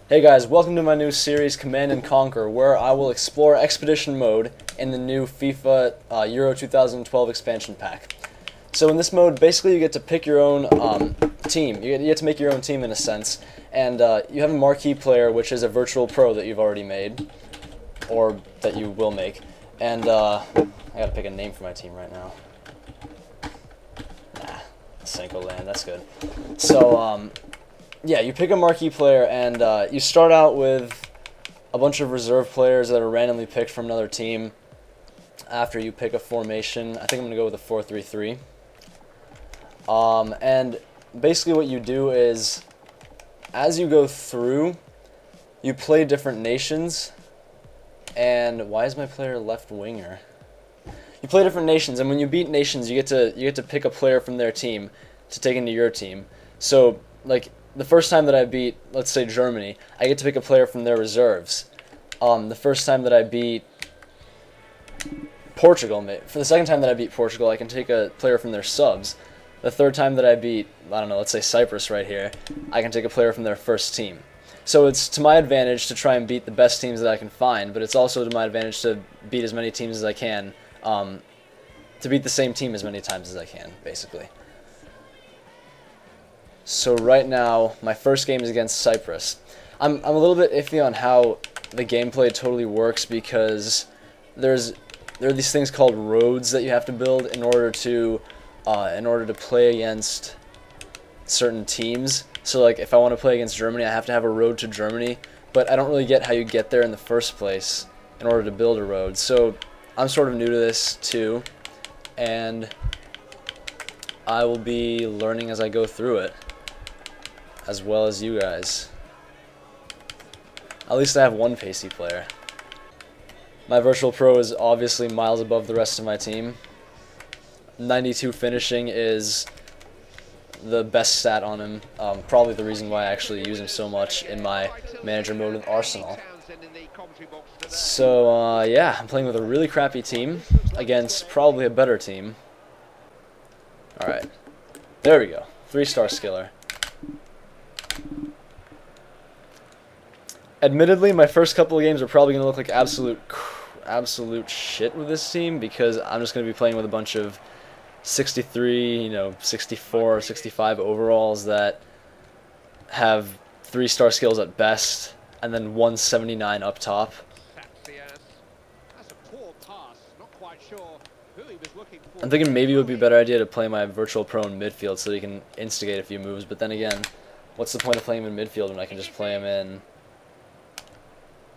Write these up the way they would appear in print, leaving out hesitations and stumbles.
Hey guys, welcome to my new series Command and Conquer, where I will explore Expedition Mode in the new FIFA Euro 2012 expansion pack. So in this mode, basically you get to pick your own team. You get to make your own team in a sense, and you have a marquee player, which is a virtual pro that you've already made, or that you will make. And I gotta pick a name for my team right now. Nah, Senko Land, that's good. So yeah, you pick a marquee player, and you start out with a bunch of reserve players that are randomly picked from another team. After you pick a formation, I think I'm going to go with a 4-3-3. And basically what you do is, as you go through, you play different nations. And why is my player left winger? You play different nations, and when you beat nations, you get to pick a player from their team to take into your team. So, like, the first time that I beat, let's say, Germany, I get to pick a player from their reserves. The first time that I beat Portugal, for the second time that I beat Portugal, I can take a player from their subs. The third time that I beat, I don't know, let's say Cyprus right here, I can take a player from their first team. So it's to my advantage to try and beat the best teams that I can find, but it's also to my advantage to beat as many teams as I can, to beat the same team as many times as I can, basically. So right now, my first game is against Cyprus. I'm a little bit iffy on how the gameplay totally works because there are these things called roads that you have to build in order to play against certain teams. So like if I want to play against Germany, I have to have a road to Germany, but I don't really get how you get there in the first place in order to build a road. So I'm sort of new to this too, and I will be learning as I go through it, as well as you guys. At least I have one pacey player. My virtual pro is obviously miles above the rest of my team. 92 finishing is the best stat on him. Probably the reason why I actually use him so much in my manager mode with Arsenal. So yeah, I'm playing with a really crappy team against probably a better team. Alright, there we go. 3-star skiller. Admittedly, my first couple of games are probably going to look like absolute shit with this team because I'm just going to be playing with a bunch of 63, 64, 65 overalls that have 3-star skills at best and then 179 up top. I'm thinking maybe it would be a better idea to play my virtual pro in midfield so that he can instigate a few moves, but then again, what's the point of playing him in midfield when I can just play him in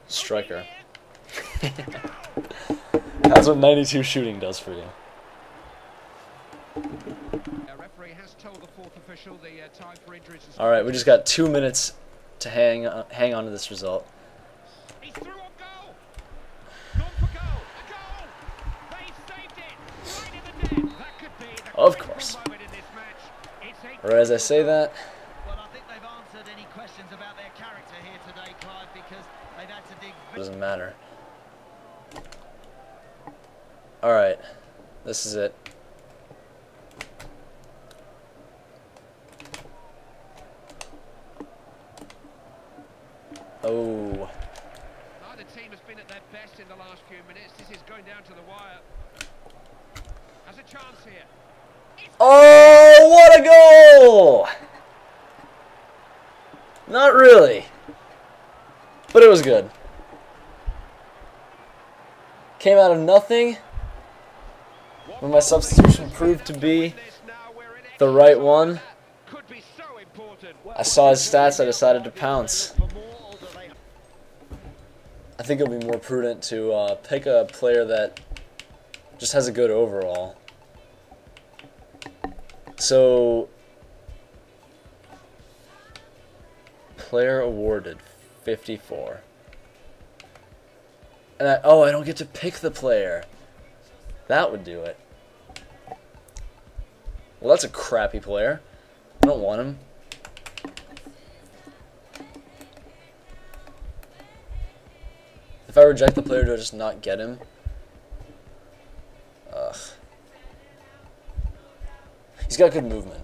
striker? That's what 92 shooting does for you. Alright, we just got 2 minutes to hang on to this result. Of course. Or as I say that, it doesn't matter. Alright, this is it. Oh. Neither team has been at their best in the last few minutes. This is going down to the wire. Has a chance here. Oh, what a goal! Not really, but it was good. Came out of nothing, when my substitution proved to be the right one. I saw his stats, I decided to pounce. I think it'll be more prudent to pick a player that just has a good overall. So, player awarded, 54. And I don't get to pick the player. That would do it. Well, that's a crappy player. I don't want him. If I reject the player, do I just not get him? Ugh. He's got good movement.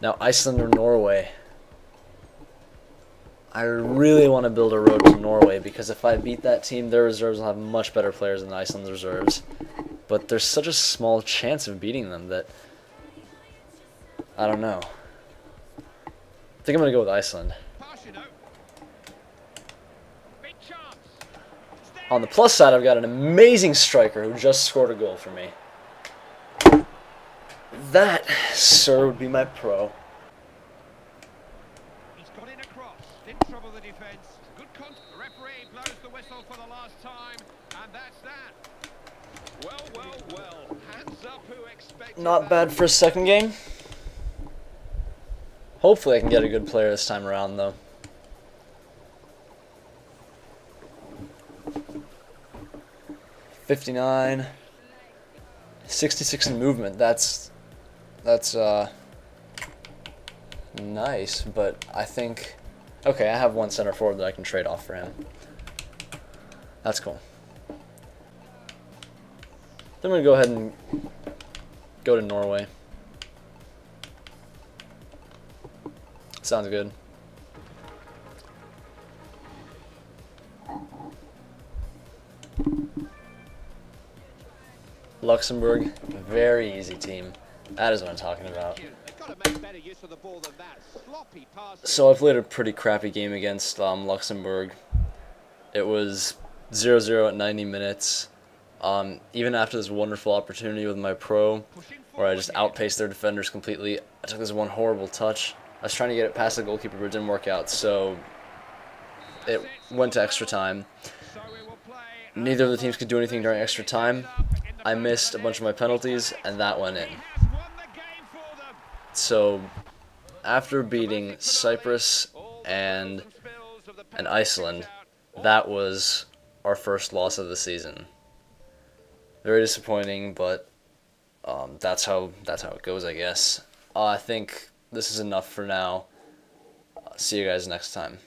Now, Iceland or Norway. I really want to build a road to Norway, because if I beat that team, their reserves will have much better players than Iceland's reserves. But there's such a small chance of beating them that I don't know. I think I'm going to go with Iceland. On the plus side, I've got an amazing striker who just scored a goal for me. That, sir, would be my pro. He's got in across. Didn't trouble the defence. Good contact. The referee blows the whistle for the last time, and that's that. Well, well, well. Hands up, who expected Not bad for a second game. Hopefully I can get a good player this time around, though. .59, 66 in movement. That's nice, but I think, okay, I have one center forward that I can trade off for him. That's cool. Then I'm gonna go ahead and go to Norway. Sounds good. Luxembourg, very easy team. That is what I'm talking about. So I played a pretty crappy game against Luxembourg. It was 0-0 at 90 minutes. Even after this wonderful opportunity with my pro, where I just outpaced their defenders completely, I took this one horrible touch. I was trying to get it past the goalkeeper, but it didn't work out, so it went to extra time. Neither of the teams could do anything during extra time. I missed a bunch of my penalties, and that went in. So, after beating Cyprus and Iceland, that was our first loss of the season. Very disappointing, but that's how it goes, I guess. I think this is enough for now. See you guys next time.